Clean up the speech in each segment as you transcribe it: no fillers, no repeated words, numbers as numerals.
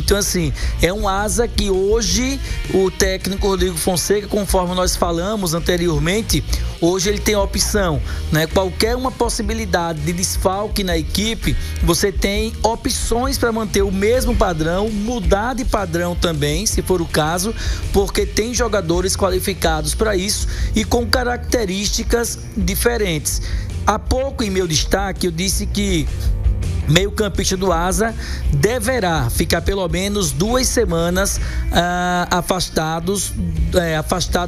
Então, assim, é um asa que hoje o técnico Rodrigo Fonseca, conforme nós falamos anteriormente, hoje ele tem a opção, né? Qualquer uma possibilidade de desfalque na equipe, você tem opções para manter o mesmo padrão, mudar de padrão também, se for o caso, porque tem jogadores qualificados para isso e com características diferentes. Há pouco, em meu destaque, eu disse que meio-campista do Asa deverá ficar pelo menos 2 semanas afastado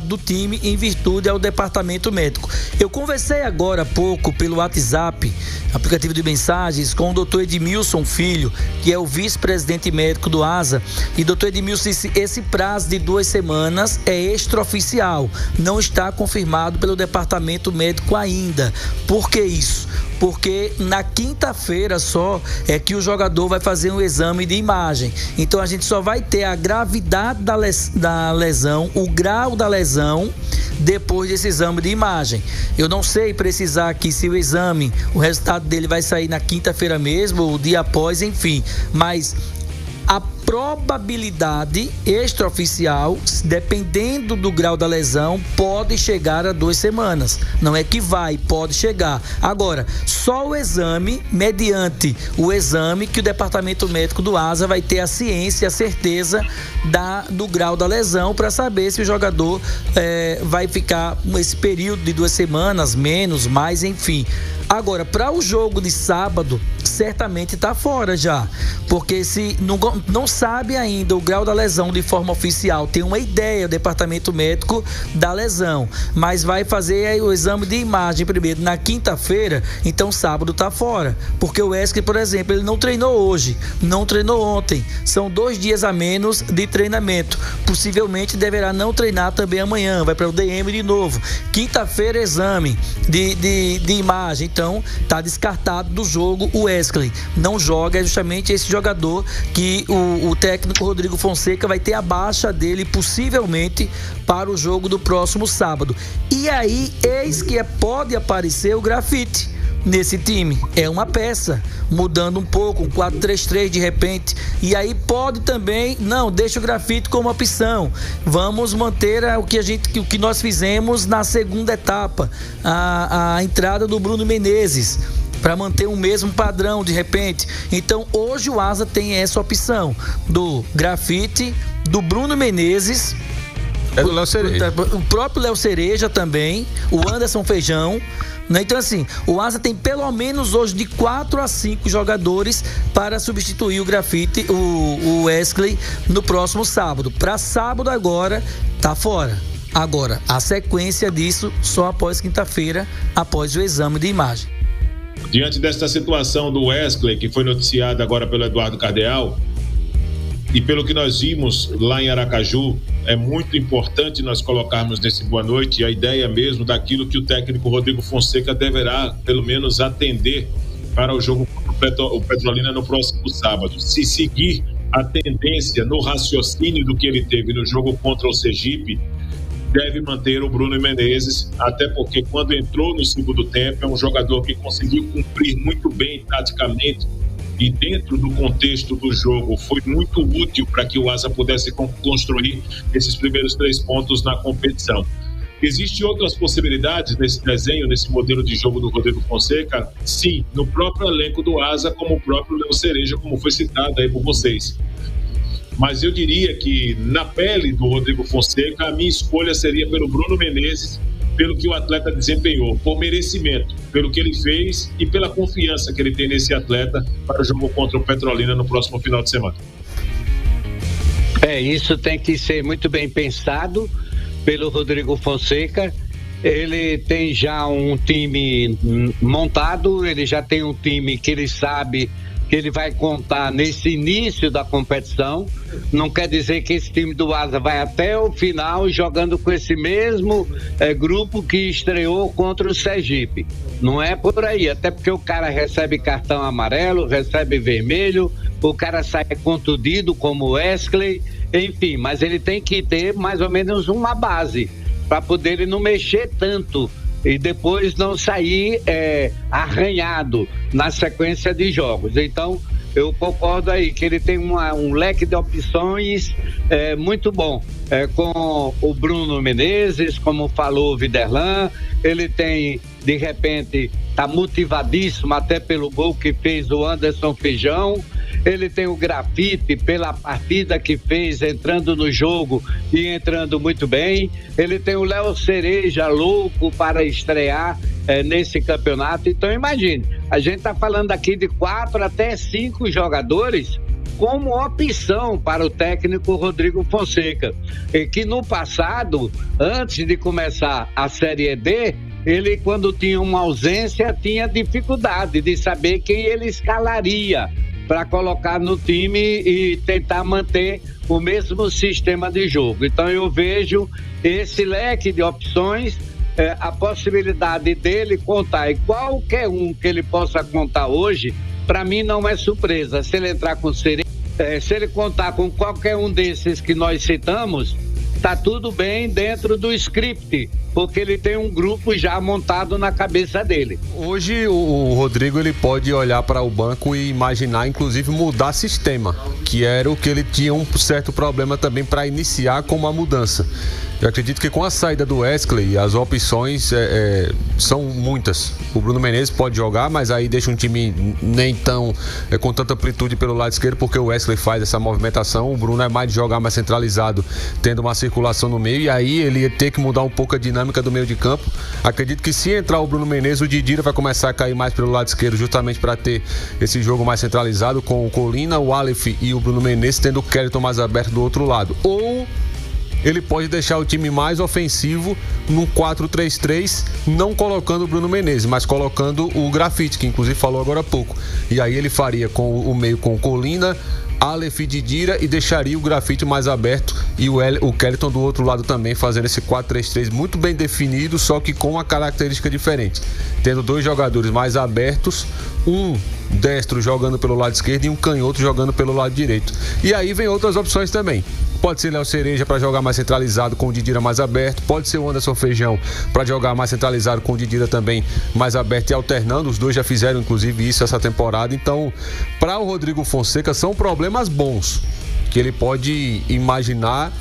do time em virtude ao departamento médico. Eu conversei agora há pouco pelo WhatsApp, aplicativo de mensagens, com o doutor Edmilson Filho, que é o vice-presidente médico do Asa, e doutor Edmilson disse: esse prazo de 2 semanas é extraoficial, não está confirmado pelo departamento médico ainda. Por que isso? Porque na quinta-feira só é que o jogador vai fazer um exame de imagem. Então a gente só vai ter a gravidade da lesão, o grau da lesão, depois desse exame de imagem. Eu não sei precisar aqui se o exame, o resultado dele vai sair na quinta-feira mesmo, ou o dia após, enfim. Mas a probabilidade extraoficial, dependendo do grau da lesão, pode chegar a 2 semanas. Não é que vai, pode chegar. Agora, só o exame, mediante o exame, que o departamento médico do Asa vai ter a ciência, a certeza do grau da lesão, para saber se o jogador vai ficar esse período de 2 semanas, menos, mais, enfim. Agora, para o jogo de sábado, certamente está fora já, porque se não sabe ainda o grau da lesão de forma oficial, tem uma ideia o departamento médico da lesão, mas vai fazer aí o exame de imagem primeiro na quinta-feira, então sábado está fora, porque o Wesley, por exemplo, ele não treinou hoje, não treinou ontem, são 2 dias a menos de treinamento, possivelmente deverá não treinar também amanhã, vai para o DM de novo, quinta-feira exame de imagem. Então, está descartado do jogo o Wesley. Não joga, é justamente esse jogador que o técnico Rodrigo Fonseca vai ter a baixa dele, possivelmente, para o jogo do próximo sábado. E aí, eis que pode aparecer o Grafite nesse time. É uma peça, mudando um pouco, um 4-3-3 de repente. E aí pode também, não, deixa o Grafite como opção. Vamos manter o que nós fizemos na segunda etapa, a entrada do Bruno Menezes, para manter o mesmo padrão de repente. Então hoje o Asa tem essa opção do Grafite, do Bruno Menezes, do Léo Cereja, o próprio Léo Cereja também, o Anderson Feijão, né? Então assim, o Asa tem pelo menos hoje de 4 a 5 jogadores para substituir o Grafite, o Wesley, no próximo sábado. Para sábado agora tá fora. Agora, a sequência disso só após quinta-feira, após o exame de imagem. Diante desta situação do Wesley, que foi noticiada agora pelo Eduardo Cardeal, e pelo que nós vimos lá em Aracaju, é muito importante nós colocarmos nesse boa noite a ideia mesmo daquilo que o técnico Rodrigo Fonseca deverá, pelo menos, atender para o jogo contra o Petrolina no próximo sábado. Se seguir a tendência no raciocínio do que ele teve no jogo contra o Sergipe, deve manter o Bruno Menezes, até porque quando entrou no segundo tempo é um jogador que conseguiu cumprir muito bem taticamente e dentro do contexto do jogo foi muito útil para que o Asa pudesse construir esses primeiros 3 pontos na competição. Existem outras possibilidades nesse desenho, nesse modelo de jogo do Rodrigo Fonseca? Sim, no próprio elenco do Asa, como o próprio Léo Cereja, como foi citado aí por vocês. Mas eu diria que na pele do Rodrigo Fonseca, a minha escolha seria pelo Bruno Menezes, pelo que o atleta desempenhou, por merecimento, pelo que ele fez e pela confiança que ele tem nesse atleta para o jogo contra o Petrolina no próximo final de semana. Isso tem que ser muito bem pensado pelo Rodrigo Fonseca. Ele tem já um time montado, ele já tem um time que ele sabe que ele vai contar nesse início da competição. Não quer dizer que esse time do Asa vai até o final jogando com esse mesmo grupo que estreou contra o Sergipe. Não é por aí, até porque o cara recebe cartão amarelo, recebe vermelho, o cara sai contundido como o Wesley, enfim, mas ele tem que ter mais ou menos uma base para poder ele não mexer tanto e depois não sair arranhado na sequência de jogos. Então, eu concordo aí que ele tem um leque de opções muito bom, com o Bruno Menezes, como falou o Viderlan. Ele tem, de repente, tá motivadíssimo até pelo gol que fez o Anderson Feijão. Ele tem o Grafite pela partida que fez, entrando no jogo e entrando muito bem. Ele tem o Léo Cereja louco para estrear nesse campeonato. Então imagine, a gente está falando aqui de 4 até 5 jogadores como opção para o técnico Rodrigo Fonseca, e que no passado, antes de começar a Série D, ele, quando tinha uma ausência, tinha dificuldade de saber quem ele escalaria para colocar no time e tentar manter o mesmo sistema de jogo. Então eu vejo esse leque de opções, a possibilidade dele contar, e qualquer um que ele possa contar hoje, para mim não é surpresa. Se ele entrar com se ele contar com qualquer um desses que nós citamos, tá tudo bem dentro do script, porque ele tem um grupo já montado na cabeça dele. Hoje o Rodrigo ele pode olhar para o banco e imaginar, inclusive, mudar sistema, que era o que ele tinha um certo problema também para iniciar com uma mudança. Eu acredito que com a saída do Wesley, as opções são muitas. O Bruno Menezes pode jogar, mas aí deixa um time nem tão com tanta amplitude pelo lado esquerdo, porque o Wesley faz essa movimentação. O Bruno é mais de jogar mais centralizado, tendo uma circulação no meio, e aí ele ia ter que mudar um pouco a dinâmica do meio de campo. Acredito que se entrar o Bruno Menezes, o Didira vai começar a cair mais pelo lado esquerdo, justamente para ter esse jogo mais centralizado, com o Colina, o Aleph e o Bruno Menezes, tendo o Kellyton mais aberto do outro lado. Ou ele pode deixar o time mais ofensivo num 4-3-3, não colocando o Bruno Menezes, mas colocando o Grafite, que inclusive falou agora há pouco. E aí ele faria com o meio com Colina, Aleph e Didira, e deixaria o Grafite mais aberto e o Kellyton do outro lado também, fazendo esse 4-3-3 muito bem definido, só que com uma característica diferente, tendo 2 jogadores mais abertos, um destro jogando pelo lado esquerdo e um canhoto jogando pelo lado direito. E aí vem outras opções também. Pode ser Léo Cereja para jogar mais centralizado com o Didira mais aberto. Pode ser o Anderson Feijão para jogar mais centralizado com o Didira também mais aberto e alternando. Os dois já fizeram inclusive isso essa temporada. Então, para o Rodrigo Fonseca são problemas bons que ele pode imaginar.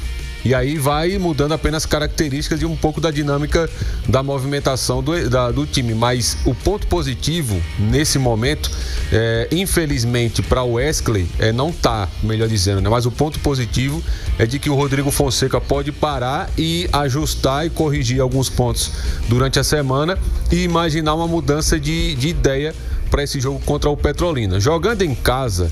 E aí vai mudando apenas características e um pouco da dinâmica da movimentação do time. Mas o ponto positivo nesse momento, infelizmente para o Wesley, não tá, melhor dizendo, né? Mas o ponto positivo é de que o Rodrigo Fonseca pode parar e ajustar e corrigir alguns pontos durante a semana e imaginar uma mudança de ideia para esse jogo contra o Petrolina. Jogando em casa,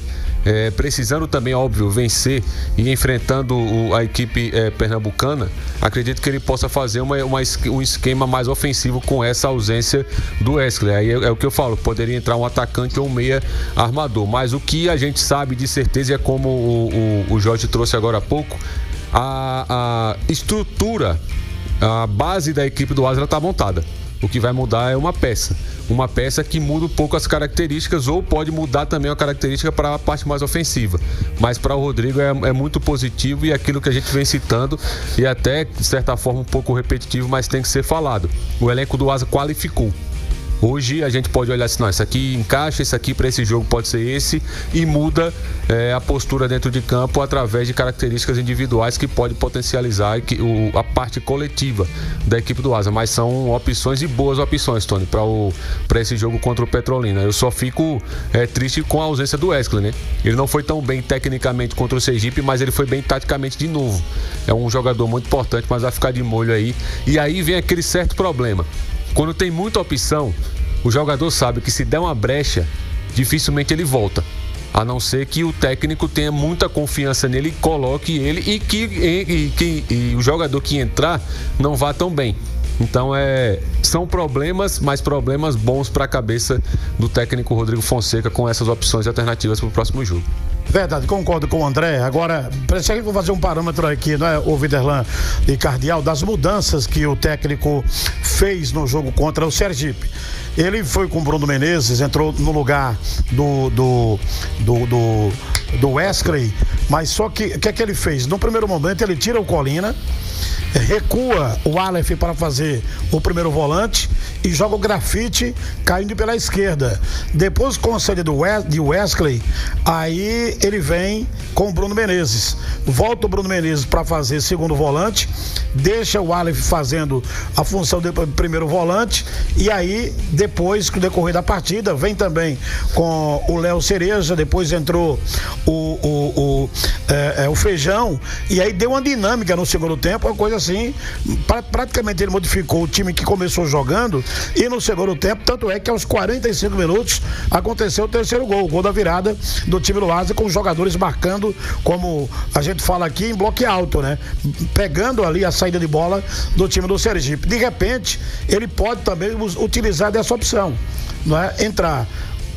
precisando também, óbvio, vencer e enfrentando a equipe pernambucana, acredito que ele possa fazer um esquema mais ofensivo com essa ausência do Wesley. Aí é o que eu falo, poderia entrar um atacante ou um meia armador, mas o que a gente sabe de certeza é como o Jorge trouxe agora há pouco, a estrutura, a base da equipe do Asa está montada. O que vai mudar é uma peça que muda um pouco as características, ou pode mudar também a característica para a parte mais ofensiva. Mas para o Rodrigo é muito positivo, e aquilo que a gente vem citando, e até de certa forma um pouco repetitivo, mas tem que ser falado. O elenco do Asa qualificou. Hoje a gente pode olhar assim, não, isso aqui encaixa, isso aqui para esse jogo pode ser esse, e muda a postura dentro de campo através de características individuais que pode potencializar a parte coletiva da equipe do Asa. Mas são opções e boas opções, Tony, para esse jogo contra o Petrolina. Eu só fico triste com a ausência do Wesley, né? Ele não foi tão bem tecnicamente contra o Sergipe, mas ele foi bem taticamente de novo. É um jogador muito importante, mas vai ficar de molho aí. E aí vem aquele certo problema. Quando tem muita opção, o jogador sabe que se der uma brecha, dificilmente ele volta. A não ser que o técnico tenha muita confiança nele e coloque ele, e que o jogador que entrar não vá tão bem. Então são problemas, mas problemas bons para a cabeça do técnico Rodrigo Fonseca, com essas opções alternativas para o próximo jogo. Verdade, concordo com o André. Agora, parece que eu vou fazer um parâmetro aqui, não é, o Viderlan e Cardial, das mudanças que o técnico fez no jogo contra o Sergipe. Ele foi com o Bruno Menezes, entrou no lugar do Wesley, mas só que o que é que ele fez? No primeiro momento ele tira o Colina, recua o Aleph para fazer o primeiro volante e joga o Grafite caindo pela esquerda. Depois, com a saída de Wesley, aí ele vem com o Bruno Menezes. Volta o Bruno Menezes para fazer segundo volante, deixa o Aleph fazendo a função de primeiro volante, e aí depois, com o decorrer da partida, vem também com o Léo Cereja, depois entrou o Feijão, e aí deu uma dinâmica no segundo tempo, uma coisa assim, praticamente ele modificou o time que começou jogando, e no segundo tempo, tanto é que aos 45 minutos aconteceu o terceiro gol, o gol da virada do time do Asa, com os jogadores marcando, como a gente fala aqui, em bloco alto, né? Pegando ali a saída de bola do time do Sergipe. De repente, ele pode também utilizar dessa opção, não é? Entrar,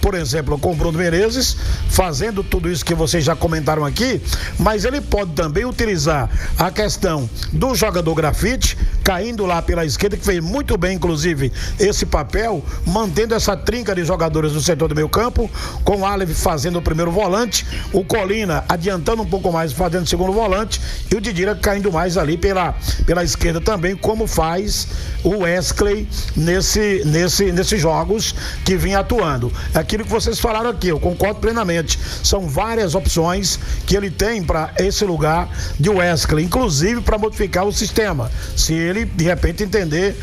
por exemplo, com o Bruno Menezes, fazendo tudo isso que vocês já comentaram aqui, mas ele pode também utilizar a questão do jogador Grafite, caindo lá pela esquerda, que fez muito bem, inclusive, esse papel, mantendo essa trinca de jogadores no setor do meio campo, com o Aleph fazendo o primeiro volante, o Colina adiantando um pouco mais, fazendo o segundo volante, e o Didira caindo mais ali pela esquerda também, como faz o Wesley nesses jogos que vinha atuando. Aquilo que vocês falaram aqui, eu concordo plenamente. São várias opções que ele tem para esse lugar de Wesley, inclusive para modificar o sistema, se ele de repente entender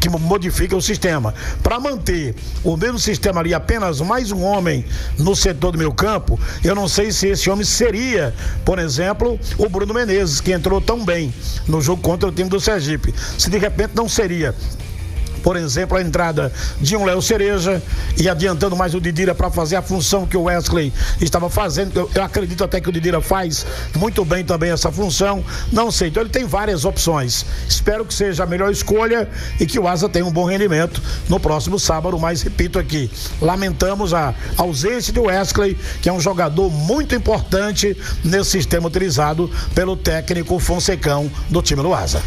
que modifica o sistema. Para manter o mesmo sistema ali, apenas mais um homem no setor do meio campo, eu não sei se esse homem seria, por exemplo, o Bruno Menezes, que entrou tão bem no jogo contra o time do Sergipe. Se de repente não seria, por exemplo, a entrada de um Léo Cereja e adiantando mais o Didira para fazer a função que o Wesley estava fazendo. Eu acredito até que o Didira faz muito bem também essa função. Não sei, então ele tem várias opções. Espero que seja a melhor escolha e que o Asa tenha um bom rendimento no próximo sábado, mas repito aqui, lamentamos a ausência de Wesley, que é um jogador muito importante nesse sistema utilizado pelo técnico Fonsecão do time do Asa.